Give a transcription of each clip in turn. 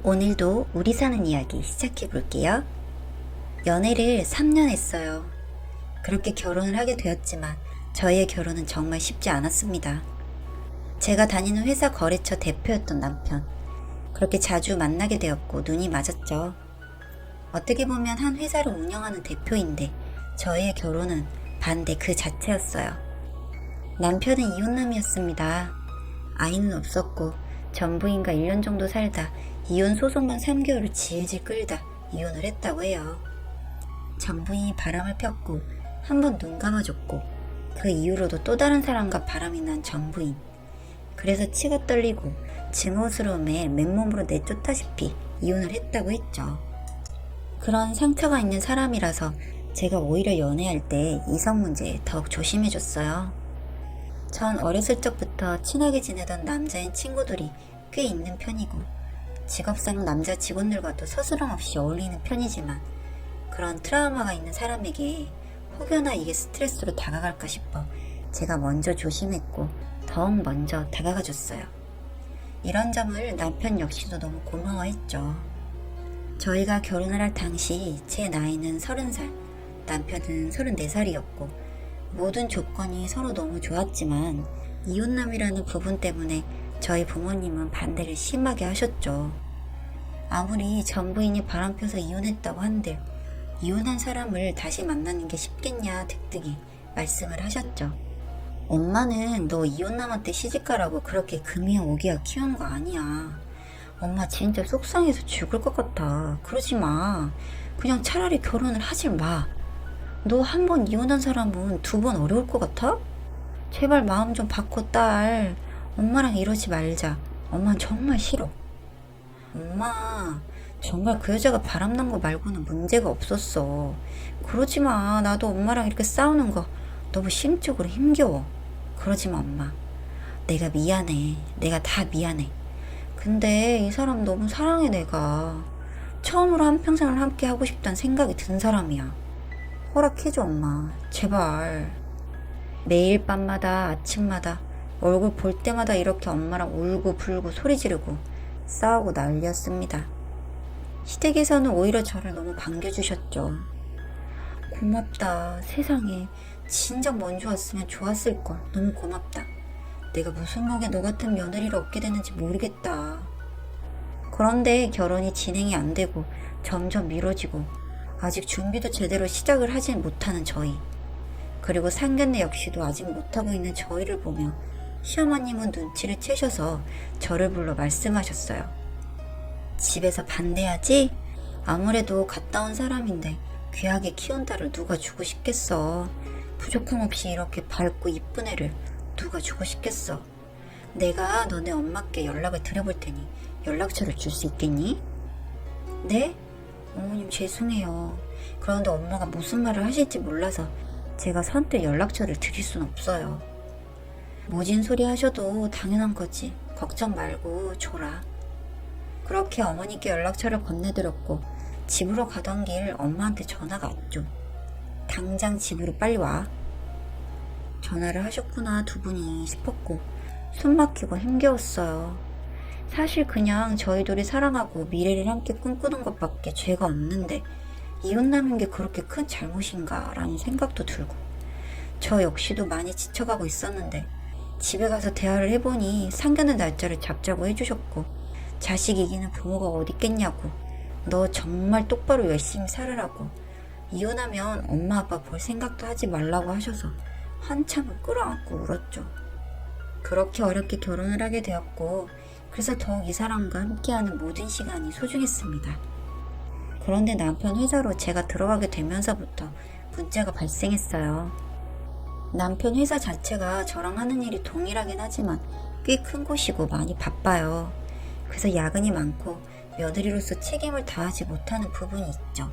오늘도 우리 사는 이야기 시작해 볼게요. 연애를 3년 했어요. 그렇게 결혼을 하게 되었지만 저희의 결혼은 정말 쉽지 않았습니다. 제가 다니는 회사 거래처 대표였던 남편. 그렇게 자주 만나게 되었고 눈이 맞았죠. 어떻게 보면 한 회사를 운영하는 대표인데 저희의 결혼은 반대 그 자체였어요. 남편은 이혼남이었습니다. 아이는 없었고 전부인과 1년 정도 살다 이혼 소송만 3개월을 질질 끌다 이혼을 했다고 해요. 전부인이 바람을 폈고 한 번 눈 감아줬고 그 이후로도 또 다른 사람과 바람이 난 전부인. 그래서 치가 떨리고 증오스러움에 맨몸으로 내쫓다시피 이혼을 했다고 했죠. 그런 상처가 있는 사람이라서 제가 오히려 연애할 때 이성 문제에 더욱 조심해줬어요. 전 어렸을 적부터 친하게 지내던 남자인 친구들이 꽤 있는 편이고 직업상 남자 직원들과도 서스럼 없이 어울리는 편이지만 그런 트라우마가 있는 사람에게 혹여나 이게 스트레스로 다가갈까 싶어 제가 먼저 조심했고 더욱 먼저 다가가줬어요. 이런 점을 남편 역시도 너무 고마워했죠. 저희가 결혼을 할 당시 제 나이는 30살, 남편은 34살이었고 모든 조건이 서로 너무 좋았지만 이혼남이라는 부분 때문에 저희 부모님은 반대를 심하게 하셨죠. 아무리 전부인이 바람펴서 이혼했다고 한들 이혼한 사람을 다시 만나는 게 쉽겠냐 득득이 말씀을 하셨죠. 엄마는 너 이혼남한테 시집가라고 그렇게 금이야 오기야 키운 거 아니야. 엄마 진짜 속상해서 죽을 것 같아. 그러지 마. 그냥 차라리 결혼을 하지 마. 너 한 번 이혼한 사람은 2번 어려울 것 같아? 제발 마음 좀 바꿔 딸. 엄마랑 이러지 말자. 엄마는 정말 싫어. 엄마 정말 그 여자가 바람난 거 말고는 문제가 없었어. 그러지 마. 나도 엄마랑 이렇게 싸우는 거 너무 심적으로 힘겨워. 그러지 마 엄마. 내가 미안해. 내가 다 미안해. 근데 이 사람 너무 사랑해 내가. 처음으로 한평생을 함께 하고 싶다는 생각이 든 사람이야. 허락해줘 엄마. 제발. 매일 밤마다 아침마다 얼굴 볼 때마다 이렇게 엄마랑 울고 불고 소리 지르고 싸우고 난리였습니다. 시댁에서는 오히려 저를 너무 반겨주셨죠. 고맙다. 세상에 진작 먼저 왔으면 좋았을걸. 너무 고맙다. 내가 무슨 목에 너 같은 며느리를 얻게 됐는지 모르겠다. 그런데 결혼이 진행이 안 되고 점점 미뤄지고 아직 준비도 제대로 시작을 하지 못하는 저희. 그리고 상견례 역시도 아직 못하고 있는 저희를 보며 시어머님은 눈치를 채셔서 저를 불러 말씀하셨어요. 집에서 반대하지? 아무래도 갔다 온 사람인데 귀하게 키운 딸을 누가 주고 싶겠어. 부족함 없이 이렇게 밝고 이쁜 애를 누가 주고 싶겠어. 내가 너네 엄마께 연락을 드려볼 테니 연락처를 줄 수 있겠니? 네? 어머님 죄송해요. 그런데 엄마가 무슨 말을 하실지 몰라서 제가 선뜻 연락처를 드릴 순 없어요. 모진 소리 하셔도 당연한 거지. 걱정 말고 줘라. 그렇게 어머니께 연락처를 건네드렸고 집으로 가던 길 엄마한테 전화가 왔죠. 당장 집으로 빨리 와. 전화를 하셨구나 두 분이 싶었고 숨 막히고 힘겨웠어요. 사실 그냥 저희 둘이 사랑하고 미래를 함께 꿈꾸는 것밖에 죄가 없는데 이혼남인 게 그렇게 큰 잘못인가 라는 생각도 들고 저 역시도 많이 지쳐가고 있었는데 집에 가서 대화를 해보니 상견례 날짜를 잡자고 해주셨고 자식 이기는 부모가 어딨겠냐고 너 정말 똑바로 열심히 살으라고 이혼하면 엄마 아빠 볼 생각도 하지 말라고 하셔서 한참을 끌어안고 울었죠. 그렇게 어렵게 결혼을 하게 되었고 그래서 더욱 이 사람과 함께하는 모든 시간이 소중했습니다. 그런데 남편 회사로 제가 들어가게 되면서부터 문제가 발생했어요. 남편 회사 자체가 저랑 하는 일이 동일하긴 하지만 꽤 큰 곳이고 많이 바빠요. 그래서 야근이 많고 며느리로서 책임을 다하지 못하는 부분이 있죠.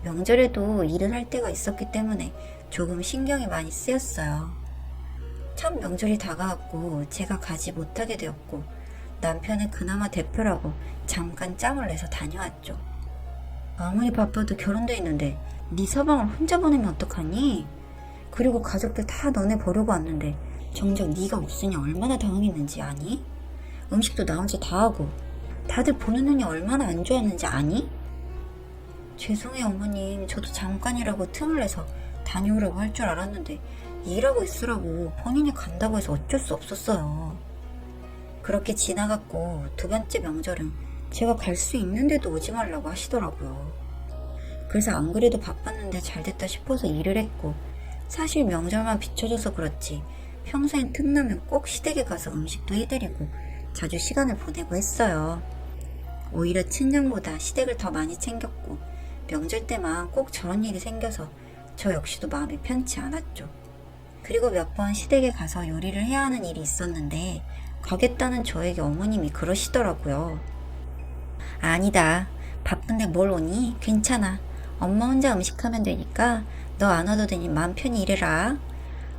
명절에도 일을 할 때가 있었기 때문에 조금 신경이 많이 쓰였어요. 첫 명절이 다가왔고 제가 가지 못하게 되었고 남편은 그나마 대표라고 잠깐 짬을 내서 다녀왔죠. 아무리 바빠도 결혼돼 있는데 네 서방을 혼자 보내면 어떡하니? 그리고 가족들 다 너네 보려고 왔는데 정작 네가 없으니 얼마나 당황했는지 아니? 음식도 나 혼자 다 하고 다들 보는 눈이 얼마나 안 좋았는지 아니? 죄송해요 어머님. 저도 잠깐이라고 틈을 내서 다녀오라고 할 줄 알았는데 일하고 있으라고 본인이 간다고 해서 어쩔 수 없었어요. 그렇게 지나갔고 두 번째 명절은 제가 갈 수 있는데도 오지 말라고 하시더라고요. 그래서 안 그래도 바빴는데 잘됐다 싶어서 일을 했고, 사실 명절만 비춰줘서 그렇지 평소엔 틈나면 꼭 시댁에 가서 음식도 해드리고 자주 시간을 보내고 했어요. 오히려 친정보다 시댁을 더 많이 챙겼고, 명절 때만 꼭 저런 일이 생겨서 저 역시도 마음이 편치 않았죠. 그리고 몇 번 시댁에 가서 요리를 해야 하는 일이 있었는데 가겠다는 저에게 어머님이 그러시더라고요. 아니다. 바쁜데 뭘 오니? 괜찮아. 엄마 혼자 음식하면 되니까 너 안 와도 되니 마음 편히 일해라.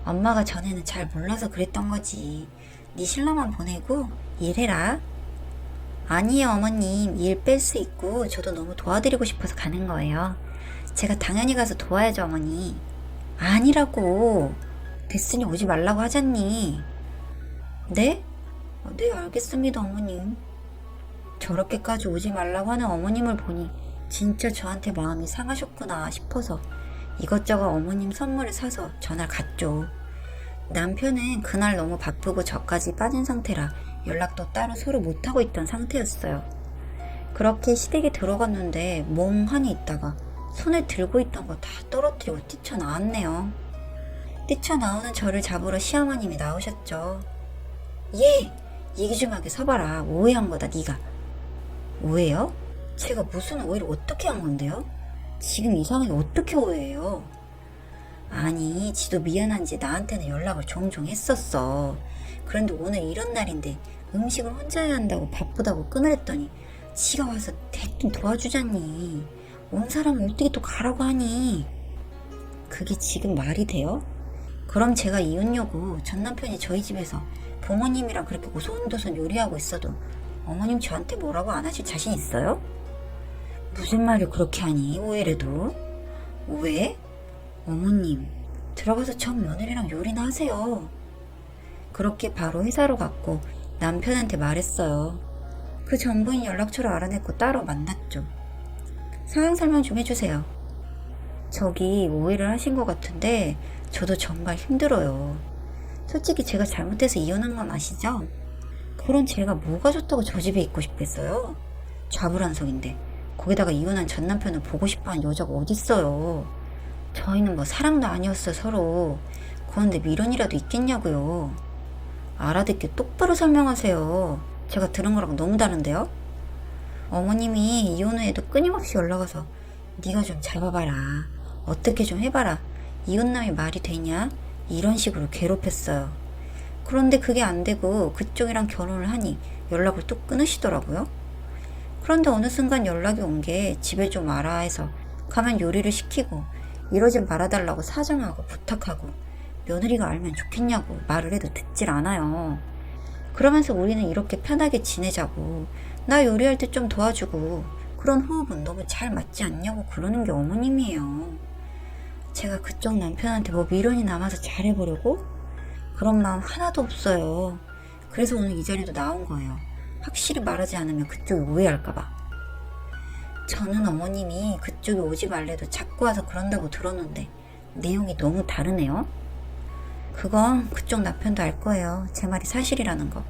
엄마가 전에는 잘 몰라서 그랬던 거지. 네 신랑만 보내고 일해라. 아니에요 어머님. 일 뺄 수 있고 저도 너무 도와드리고 싶어서 가는 거예요. 제가 당연히 가서 도와야죠 어머니. 아니라고. 됐으니 오지 말라고 하잖니. 네? 네 알겠습니다 어머님. 저렇게까지 오지 말라고 하는 어머님을 보니 진짜 저한테 마음이 상하셨구나 싶어서 이것저것 어머님 선물을 사서 전화를 갔죠. 남편은 그날 너무 바쁘고 저까지 빠진 상태라 연락도 따로 서로 못하고 있던 상태였어요. 그렇게 시댁에 들어갔는데 멍하니 있다가 손에 들고 있던 거 다 떨어뜨리고 뛰쳐나왔네요. 뛰쳐나오는 저를 잡으러 시어머님이 나오셨죠. 예! 얘기 좀 하게 서봐라. 오해한 거다 네가. 오해요? 제가 무슨 오해를 어떻게 한 건데요? 지금 이 상황이 어떻게 오해해요? 아니 지도 미안한지 나한테는 연락을 종종 했었어. 그런데 오늘 이런 날인데 음식을 혼자 해야 한다고 바쁘다고 끊을 했더니 지가 와서 대뜸 도와주자니. 온 사람을 어떻게 또 가라고 하니. 그게 지금 말이 돼요? 그럼 제가 이혼녀고 전 남편이 저희 집에서 부모님이랑 그렇게 오손도손 요리하고 있어도 어머님 저한테 뭐라고 안 하실 자신 있어요? 무슨 말을 그렇게 하니 오해래도. 오해? 어머님 들어가서 전 며느리랑 요리나 하세요. 그렇게 바로 회사로 갔고 남편한테 말했어요. 그 전부인 연락처를 알아냈고 따로 만났죠. 상황 설명 좀 해주세요. 저기 오해를 하신 것 같은데 저도 정말 힘들어요. 솔직히 제가 잘못해서 이혼한 건 아시죠? 그런 제가 뭐가 좋다고 저 집에 있고 싶겠어요? 좌불안석인데 거기다가 이혼한 전 남편을 보고 싶어하는 여자가 어딨어요. 저희는 뭐 사랑도 아니었어 서로. 그런데 미련이라도 있겠냐고요. 알아듣게 똑바로 설명하세요. 제가 들은 거랑 너무 다른데요? 어머님이 이혼 후에도 끊임없이 연락와서 네가 좀 잡아봐라. 어떻게 좀 해봐라. 이혼남이 말이 되냐? 이런 식으로 괴롭혔어요. 그런데 그게 안 되고 그쪽이랑 결혼을 하니 연락을 또 끊으시더라고요. 그런데 어느 순간 연락이 온 게 집에 좀 와라 해서 가면 요리를 시키고 이러지 말아달라고 사정하고 부탁하고 며느리가 알면 좋겠냐고 말을 해도 듣질 않아요. 그러면서 우리는 이렇게 편하게 지내자고 나 요리할 때 좀 도와주고 그런 호흡은 너무 잘 맞지 않냐고 그러는 게 어머님이에요. 제가 그쪽 남편한테 뭐 미련이 남아서 잘해보려고? 그런 마음 하나도 없어요. 그래서 오늘 이 자리도 나온 거예요. 확실히 말하지 않으면 그쪽이 오해할까봐. 저는 어머님이 그쪽이 오지 말래도 자꾸 와서 그런다고 들었는데 내용이 너무 다르네요. 그건 그쪽 남편도 알 거예요. 제 말이 사실이라는 거.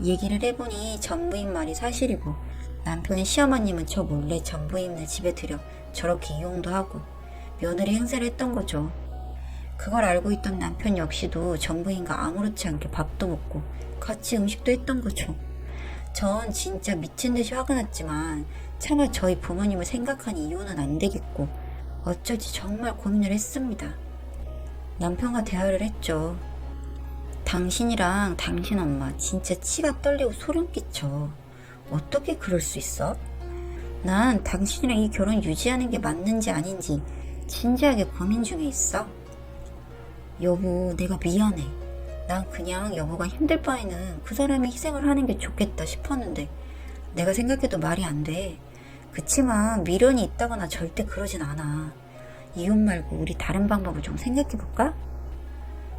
얘기를 해보니 전부인 말이 사실이고 남편의 시어머님은 저 몰래 전부인을 집에 들여 저렇게 이용도 하고 며느리 행세를 했던 거죠. 그걸 알고 있던 남편 역시도 전부인과 아무렇지 않게 밥도 먹고 같이 음식도 했던 거죠. 전 진짜 미친 듯이 화가 났지만 차마 저희 부모님을 생각하니 이혼은 안 되겠고 어쩔지 정말 고민을 했습니다. 남편과 대화를 했죠. 당신이랑 당신 엄마 진짜 치가 떨리고 소름 끼쳐. 어떻게 그럴 수 있어? 난 당신이랑 이 결혼 유지하는 게 맞는지 아닌지 진지하게 고민 중에 있어. 여보, 내가 미안해. 난 그냥 여보가 힘들 바에는 그 사람이 희생을 하는 게 좋겠다 싶었는데 내가 생각해도 말이 안 돼. 그치만 미련이 있다거나 절대 그러진 않아. 이혼 말고 우리 다른 방법을 좀 생각해볼까?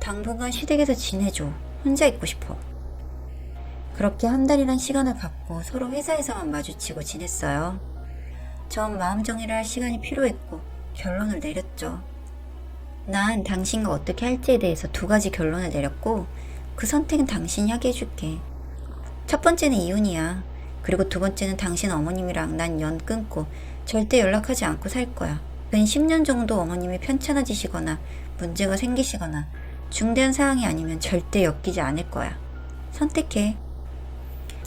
당분간 시댁에서 지내줘. 혼자 있고 싶어. 그렇게 한 달이란 시간을 갖고 서로 회사에서만 마주치고 지냈어요. 전 마음 정리를 할 시간이 필요했고 결론을 내렸죠. 난 당신과 어떻게 할지에 대해서 두 가지 결론을 내렸고 그 선택은 당신이 하게 해줄게. 첫 번째는 이혼이야. 그리고 두 번째는 당신 어머님이랑 난 연 끊고 절대 연락하지 않고 살 거야. 근 10년 정도 어머님이 편찮아지시거나 문제가 생기시거나 중대한 사항이 아니면 절대 엮이지 않을 거야. 선택해.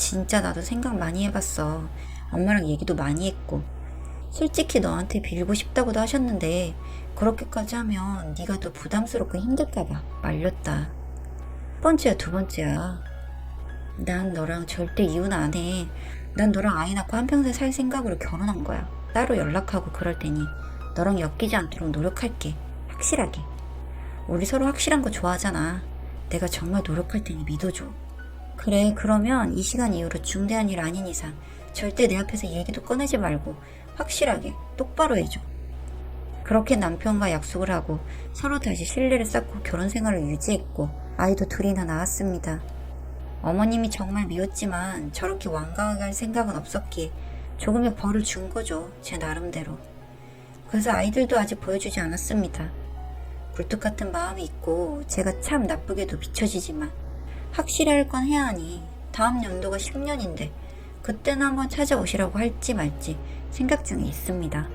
진짜 나도 생각 많이 해봤어. 엄마랑 얘기도 많이 했고 솔직히 너한테 빌고 싶다고도 하셨는데 그렇게까지 하면 네가 더 부담스럽고 힘들까봐 말렸다. 첫 번째야 두 번째야. 난 너랑 절대 이혼 안 해. 난 너랑 아이 낳고 한평생 살 생각으로 결혼한 거야. 따로 연락하고 그럴 테니 너랑 엮이지 않도록 노력할게. 확실하게. 우리 서로 확실한 거 좋아하잖아. 내가 정말 노력할 테니 믿어줘. 그래, 그러면 이 시간 이후로 중대한 일 아닌 이상 절대 내 앞에서 얘기도 꺼내지 말고 확실하게 똑바로 해줘. 그렇게 남편과 약속을 하고 서로 다시 신뢰를 쌓고 결혼 생활을 유지했고 아이도 둘이나 낳았습니다. 어머님이 정말 미웠지만 저렇게 완강하게 할 생각은 없었기에 조금의 벌을 준 거죠. 제 나름대로. 그래서 아이들도 아직 보여주지 않았습니다. 굴뚝 같은 마음이 있고 제가 참 나쁘게도 비춰지지만 확실히 할 건 해야 하니 다음 연도가 10년인데 그때는 한번 찾아오시라고 할지 말지 생각 중에 있습니다.